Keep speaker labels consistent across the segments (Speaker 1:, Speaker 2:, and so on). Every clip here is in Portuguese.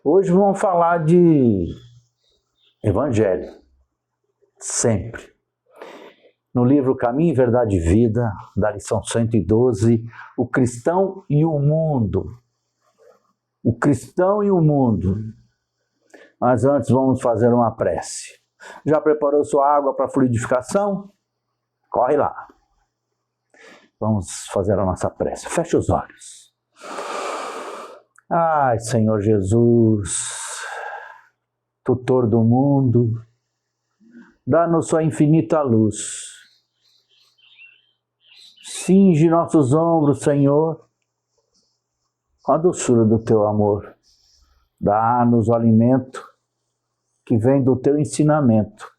Speaker 1: Hoje vamos falar de Evangelho, sempre. No livro Caminho, Verdade e Vida, da lição 112, o cristão e o mundo. O cristão e o mundo. Mas antes vamos fazer uma prece. Já preparou sua água para fluidificação? Corre lá. Vamos fazer a nossa prece. Feche os olhos. Ai, Senhor Jesus, tutor do mundo, dá-nos sua infinita luz. Cinge nossos ombros, Senhor, com a doçura do teu amor. Dá-nos o alimento que vem do teu ensinamento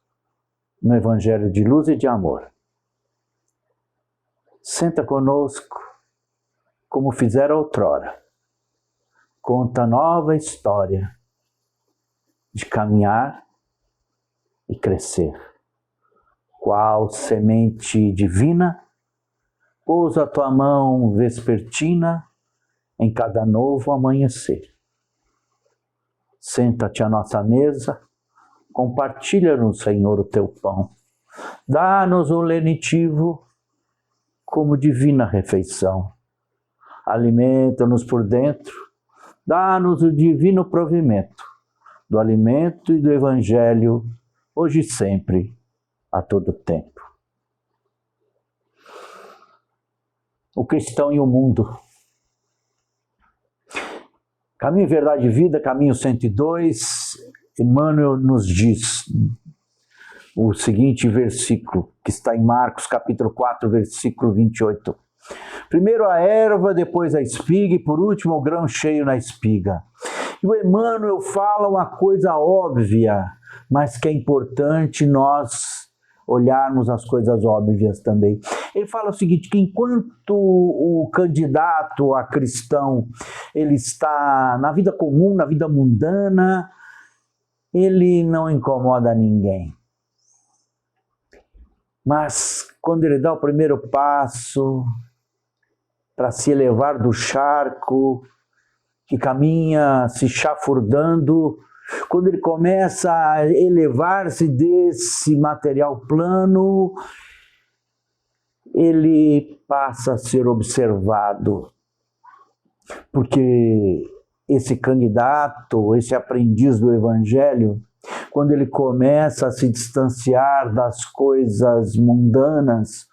Speaker 1: no Evangelho de luz e de amor. Senta conosco, como fizera outrora. Conta nova história de caminhar e crescer. Qual semente divina, pousa a tua mão vespertina em cada novo amanhecer. Senta-te à nossa mesa, compartilha-nos, Senhor, o teu pão. Dá-nos o lenitivo como divina refeição. Alimenta-nos por dentro, dá-nos o divino provimento do alimento e do Evangelho, hoje e sempre, a todo tempo. O cristão e o mundo. Caminho, Verdade e Vida, caminho 102, Emmanuel nos diz o seguinte versículo, que está em Marcos, capítulo 4, versículo 28. Primeiro a erva, depois a espiga e por último o grão cheio na espiga. E o Emmanuel fala uma coisa óbvia, mas que é importante nós olharmos as coisas óbvias também. Ele fala o seguinte, que enquanto o candidato a cristão, ele está na vida comum, na vida mundana, ele não incomoda ninguém. Mas quando ele dá o primeiro passo para se elevar do charco, que caminha se chafurdando, quando ele começa a elevar-se desse material plano, ele passa a ser observado. Porque esse candidato, esse aprendiz do Evangelho, quando ele começa a se distanciar das coisas mundanas,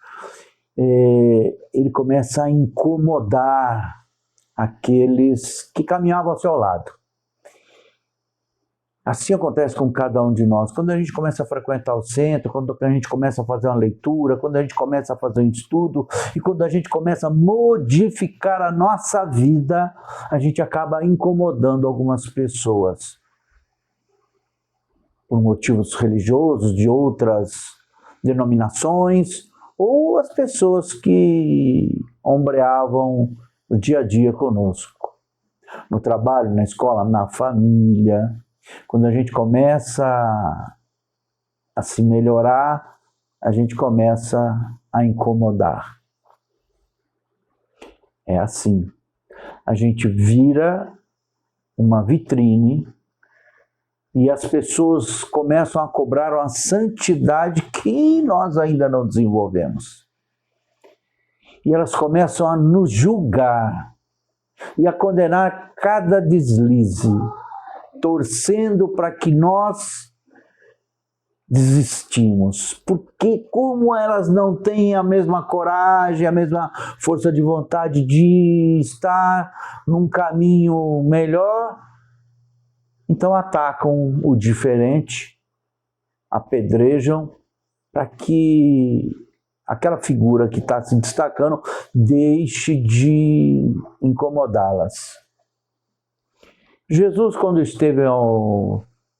Speaker 1: ele começa a incomodar aqueles que caminhavam ao seu lado. Assim acontece com cada um de nós. Quando a gente começa a frequentar o centro, quando a gente começa a fazer uma leitura, quando a gente começa a fazer um estudo e quando a gente começa a modificar a nossa vida, a gente acaba incomodando algumas pessoas. Por motivos religiosos, de outras denominações, ou as pessoas que ombreavam o dia a dia conosco. No trabalho, na escola, na família. Quando a gente começa a se melhorar, a gente começa a incomodar. É assim. A gente vira uma vitrine e as pessoas começam a cobrar uma santidade que nós ainda não desenvolvemos. E elas começam a nos julgar e a condenar cada deslize, torcendo para que nós desistimos. Porque como elas não têm a mesma coragem, a mesma força de vontade de estar num caminho melhor, então atacam o diferente, apedrejam, para que aquela figura que está se destacando deixe de incomodá-las. Jesus, quando esteve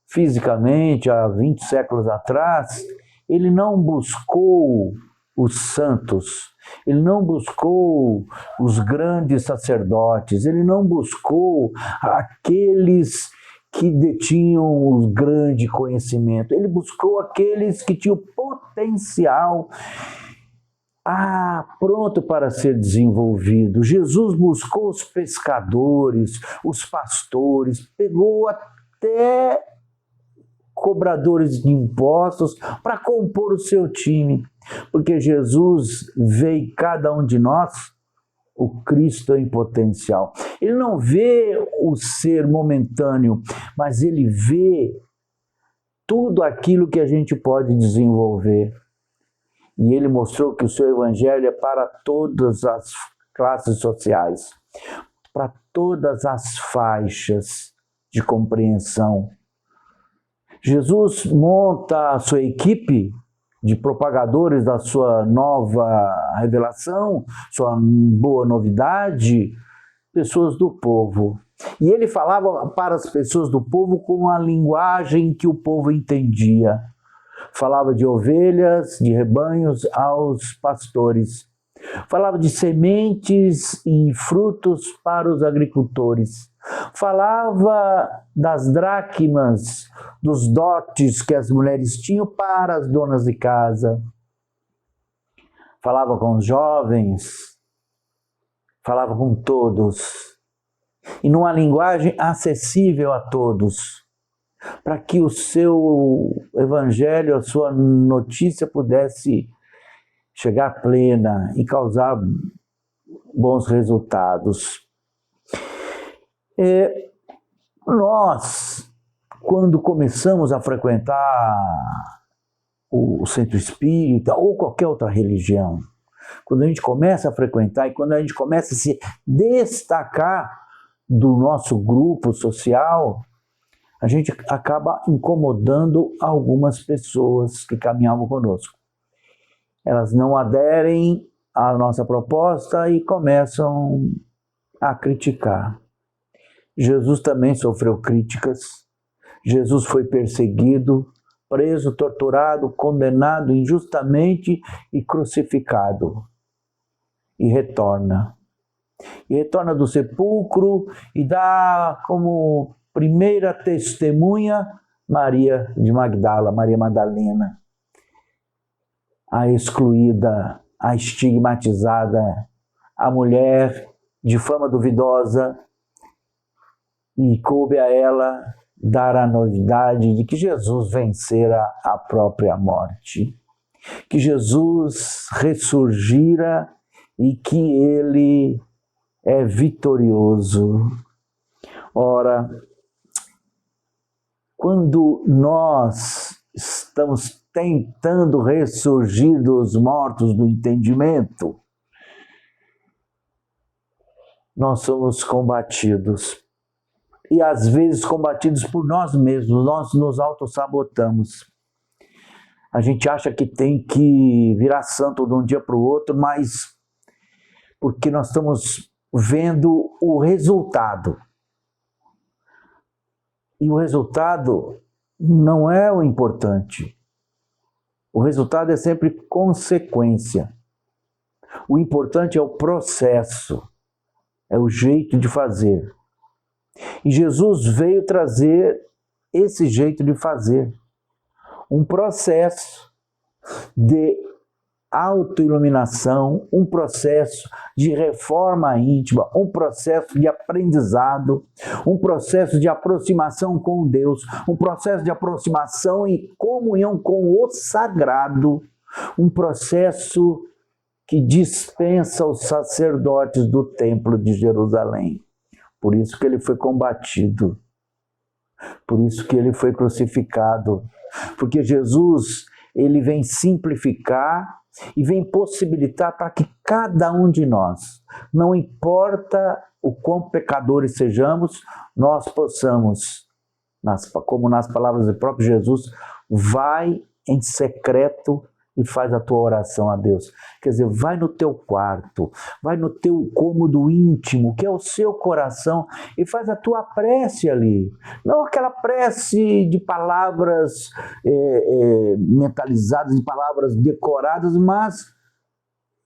Speaker 1: fisicamente, há 20 séculos atrás, ele não buscou os santos, ele não buscou os grandes sacerdotes, ele não buscou aqueles que detinham o grande conhecimento, ele buscou aqueles que tinham potencial pronto para ser desenvolvido. Jesus buscou os pescadores, os pastores, pegou até cobradores de impostos para compor o seu time, porque Jesus vê em cada um de nós o Cristo em potencial. Ele não vê o ser momentâneo, mas ele vê tudo aquilo que a gente pode desenvolver. E ele mostrou que o seu evangelho é para todas as classes sociais, para todas as faixas de compreensão. Jesus monta a sua equipe de propagadores da sua nova revelação, sua boa novidade, pessoas do povo. E ele falava para as pessoas do povo com a linguagem que o povo entendia. Falava de ovelhas, de rebanhos aos pastores. Falava de sementes e frutos para os agricultores. Falava das dracmas, dos dotes que as mulheres tinham para as donas de casa. Falava com os jovens, falava com todos. E numa linguagem acessível a todos, para que o seu evangelho, a sua notícia pudesse chegar plena e causar bons resultados. Nós, quando começamos a frequentar o centro espírita ou qualquer outra religião, quando a gente começa a frequentar e quando a gente começa a se destacar do nosso grupo social, a gente acaba incomodando algumas pessoas que caminhavam conosco. Elas não aderem à nossa proposta e começam a criticar. Jesus também sofreu críticas. Jesus foi perseguido, preso, torturado, condenado injustamente e crucificado. E retorna. E retorna do sepulcro e dá como primeira testemunha Maria de Magdala, Maria Madalena. A excluída, a estigmatizada, a mulher de fama duvidosa, e coube a ela dar a novidade de que Jesus vencera a própria morte, que Jesus ressurgira e que ele é vitorioso. Ora, quando nós estamos tentando ressurgir dos mortos do entendimento, nós somos combatidos. E às vezes combatidos por nós mesmos, nós nos autossabotamos. A gente acha que tem que virar santo de um dia para o outro, mas porque nós estamos vendo o resultado. E o resultado não é o importante. O resultado é sempre consequência. O importante é o processo, é o jeito de fazer. E Jesus veio trazer esse jeito de fazer. Um processo de autoiluminação, um processo de reforma íntima, um processo de aprendizado, um processo de aproximação com Deus, um processo de aproximação e comunhão com o sagrado, um processo que dispensa os sacerdotes do templo de Jerusalém. Por isso que ele foi combatido, por isso que ele foi crucificado, porque Jesus, ele vem simplificar e vem possibilitar para que cada um de nós, não importa o quão pecadores sejamos, nós possamos, como nas palavras do próprio Jesus, vai em secreto e faz a tua oração a Deus. Quer dizer, vai no teu quarto, vai no teu cômodo íntimo, que é o seu coração, e faz a tua prece ali. Não aquela prece de palavras mentalizadas, de palavras decoradas, mas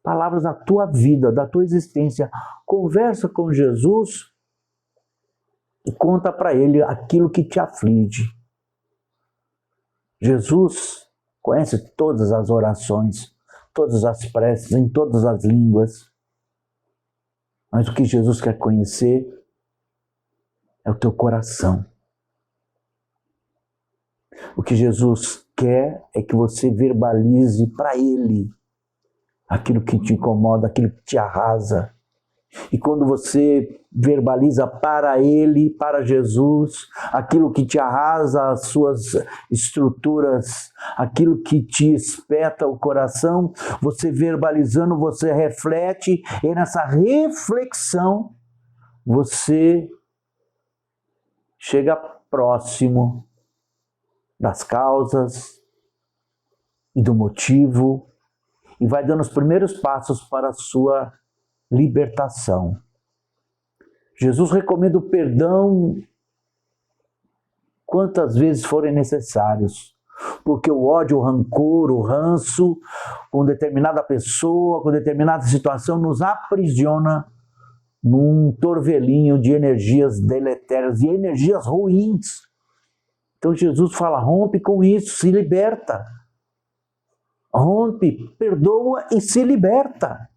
Speaker 1: palavras da tua vida, da tua existência. Conversa com Jesus e conta para ele aquilo que te aflige. Jesus conhece todas as orações, todas as preces, em todas as línguas. Mas o que Jesus quer conhecer é o teu coração. O que Jesus quer é que você verbalize para Ele aquilo que te incomoda, aquilo que te arrasa. E quando você verbaliza para Ele, para Jesus, aquilo que te arrasa as suas estruturas, aquilo que te espeta o coração, você verbalizando, você reflete, e nessa reflexão você chega próximo das causas e do motivo e vai dando os primeiros passos para a sua libertação. Jesus recomenda o perdão quantas vezes forem necessários, porque o ódio, o rancor, o ranço com determinada pessoa, com determinada situação nos aprisiona num torvelinho de energias deletérias e energias ruins. Então Jesus fala, rompe com isso, se liberta. Rompe, perdoa e se liberta.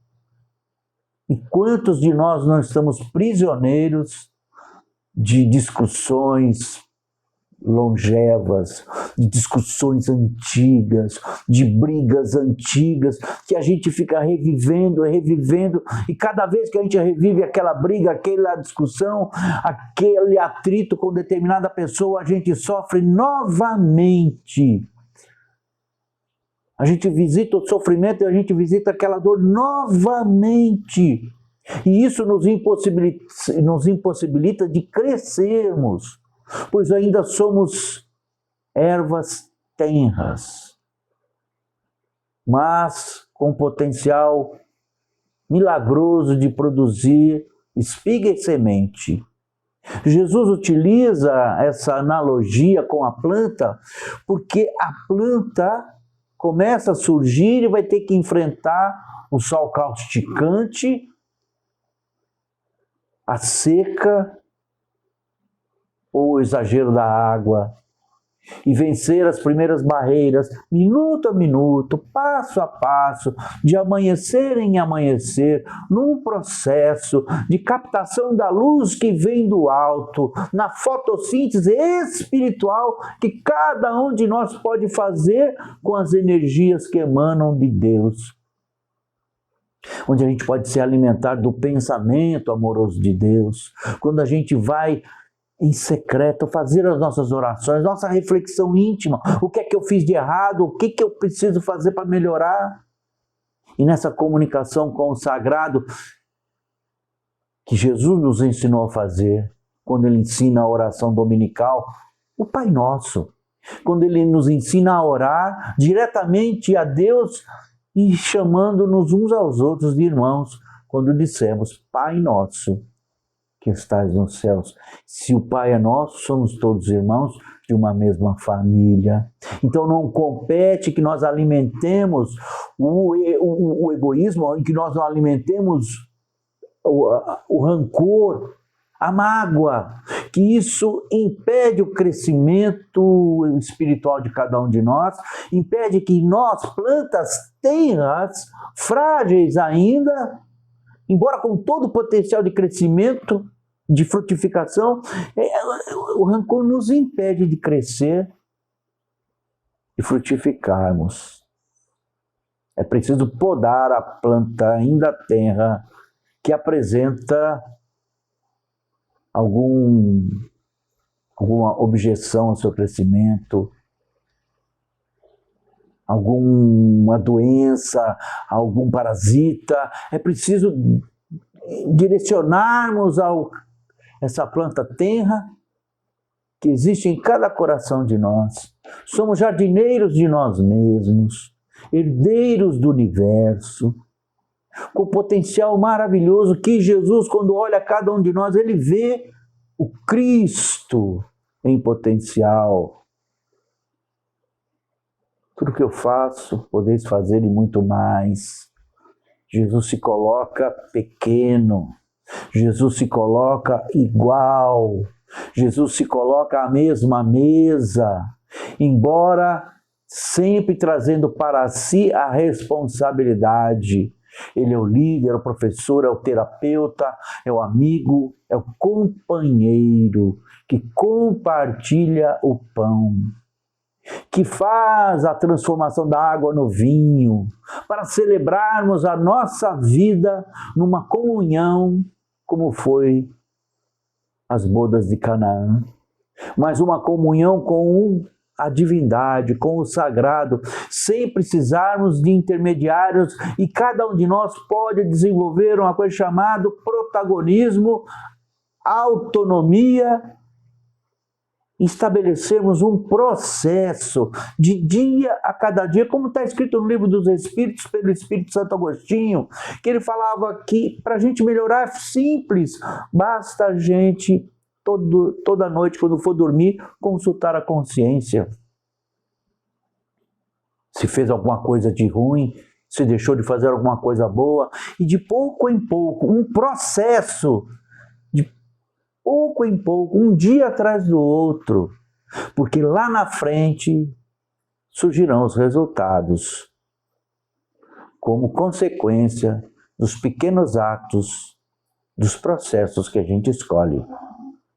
Speaker 1: E quantos de nós não estamos prisioneiros de discussões longevas, de discussões antigas, de brigas antigas, que a gente fica revivendo, e cada vez que a gente revive aquela briga, aquela discussão, aquele atrito com determinada pessoa, a gente sofre novamente. A gente visita o sofrimento e a gente visita aquela dor novamente. E isso nos impossibilita de crescermos, pois ainda somos ervas tenras, mas com potencial milagroso de produzir espiga e semente. Jesus utiliza essa analogia com a planta, porque a planta começa a surgir e vai ter que enfrentar o sol causticante, a seca ou o exagero da água, e vencer as primeiras barreiras, minuto a minuto, passo a passo, de amanhecer em amanhecer, num processo de captação da luz que vem do alto, na fotossíntese espiritual que cada um de nós pode fazer com as energias que emanam de Deus. Onde a gente pode se alimentar do pensamento amoroso de Deus, quando a gente vai em secreto, fazer as nossas orações, nossa reflexão íntima, o que é que eu fiz de errado, o que é que eu preciso fazer para melhorar. E nessa comunicação com o sagrado, que Jesus nos ensinou a fazer, quando Ele ensina a oração dominical, o Pai Nosso, quando Ele nos ensina a orar diretamente a Deus e chamando-nos uns aos outros de irmãos, quando dissemos, Pai Nosso, que estás nos céus. Se o Pai é nosso, somos todos irmãos de uma mesma família. Então não compete que nós alimentemos o egoísmo, que nós não alimentemos o rancor, a mágoa, que isso impede o crescimento espiritual de cada um de nós, impede que nós, plantas tenras, frágeis ainda, embora com todo o potencial de crescimento, de frutificação, o rancor nos impede de crescer e frutificarmos. É preciso podar a planta ainda tenra que apresenta alguma objeção ao seu crescimento, alguma doença, algum parasita. É preciso direcionarmos essa planta tenra que existe em cada coração de nós. Somos jardineiros de nós mesmos, herdeiros do universo, com potencial maravilhoso que Jesus, quando olha cada um de nós, Ele vê o Cristo em potencial. Tudo que eu faço, podeis fazer e muito mais. Jesus se coloca pequeno, Jesus se coloca igual, Jesus se coloca à mesma mesa, embora sempre trazendo para si a responsabilidade. Ele é o líder, é o professor, é o terapeuta, é o amigo, é o companheiro que compartilha o pão, que faz a transformação da água no vinho, para celebrarmos a nossa vida numa comunhão, como foi as bodas de Canaã, mas uma comunhão com a divindade, com o sagrado, sem precisarmos de intermediários, e cada um de nós pode desenvolver uma coisa chamada protagonismo, autonomia, estabelecermos um processo de dia a cada dia, como está escrito no Livro dos Espíritos, pelo Espírito Santo Agostinho, que ele falava que para a gente melhorar é simples, basta a gente toda noite, quando for dormir, consultar a consciência. Se fez alguma coisa de ruim, se deixou de fazer alguma coisa boa, e de pouco em pouco, um processo, de pouco em pouco, um dia atrás do outro, porque lá na frente surgirão os resultados, como consequência dos pequenos atos, dos processos que a gente escolhe.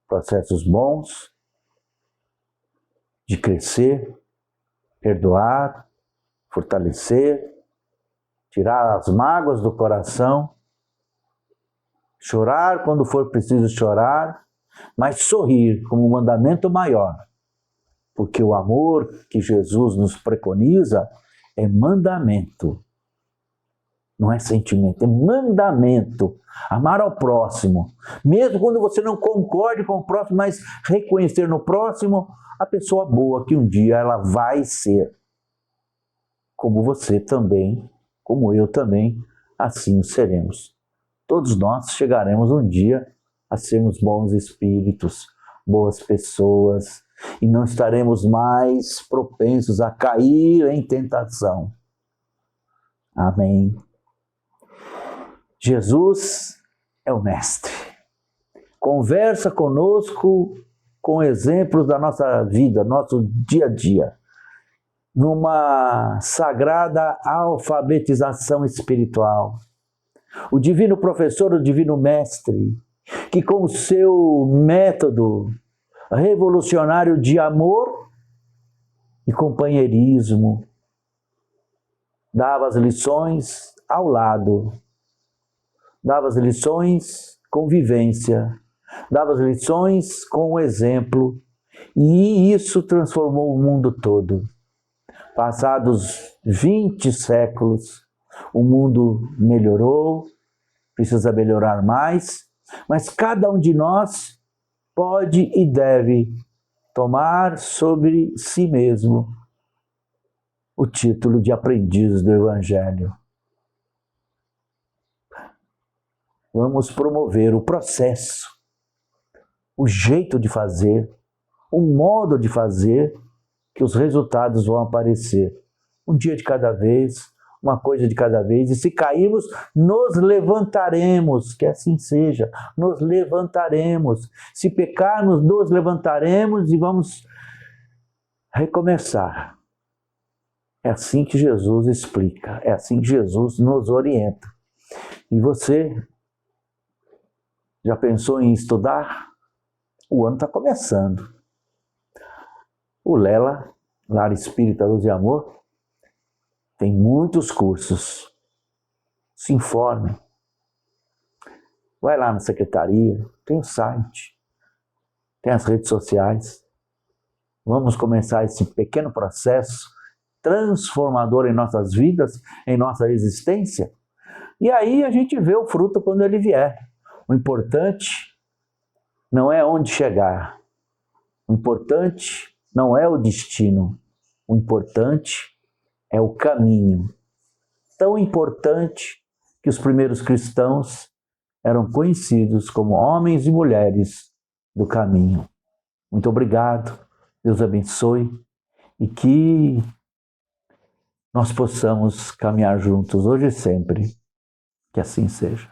Speaker 1: Processos bons, de crescer, perdoar, fortalecer, tirar as mágoas do coração, chorar quando for preciso chorar, mas sorrir como um mandamento maior, porque o amor que Jesus nos preconiza é mandamento, não é sentimento, é mandamento. Amar ao próximo, mesmo quando você não concorde com o próximo, mas reconhecer no próximo a pessoa boa que um dia ela vai ser. Como você também, como eu também, assim seremos. Todos nós chegaremos um dia a sermos bons espíritos, boas pessoas, e não estaremos mais propensos a cair em tentação. Amém. Jesus é o Mestre. Conversa conosco com exemplos da nossa vida, nosso dia a dia, numa sagrada alfabetização espiritual. O divino professor, o divino mestre, que com o seu método revolucionário de amor e companheirismo, dava as lições ao lado, dava as lições com vivência, dava as lições com o exemplo, e isso transformou o mundo todo. Passados 20 séculos, o mundo melhorou, precisa melhorar mais, mas cada um de nós pode e deve tomar sobre si mesmo o título de aprendiz do Evangelho. Vamos promover o processo, o jeito de fazer, o modo de fazer, que os resultados vão aparecer. Um dia de cada vez, uma coisa de cada vez, e se cairmos, nos levantaremos, que assim seja, nos levantaremos. Se pecarmos, nos levantaremos e vamos recomeçar. É assim que Jesus explica, é assim que Jesus nos orienta. E você já pensou em estudar? O ano está começando. O Lela, Lar Espírita Luz e Amor, tem muitos cursos. Se informe. Vai lá na secretaria, tem o site, tem as redes sociais. Vamos começar esse pequeno processo transformador em nossas vidas, em nossa existência. E aí a gente vê o fruto quando ele vier. O importante não é onde chegar. O importante não é o destino. O importante é o caminho. Tão importante que os primeiros cristãos eram conhecidos como homens e mulheres do caminho. Muito obrigado. Deus abençoe e que nós possamos caminhar juntos hoje e sempre. Que assim seja.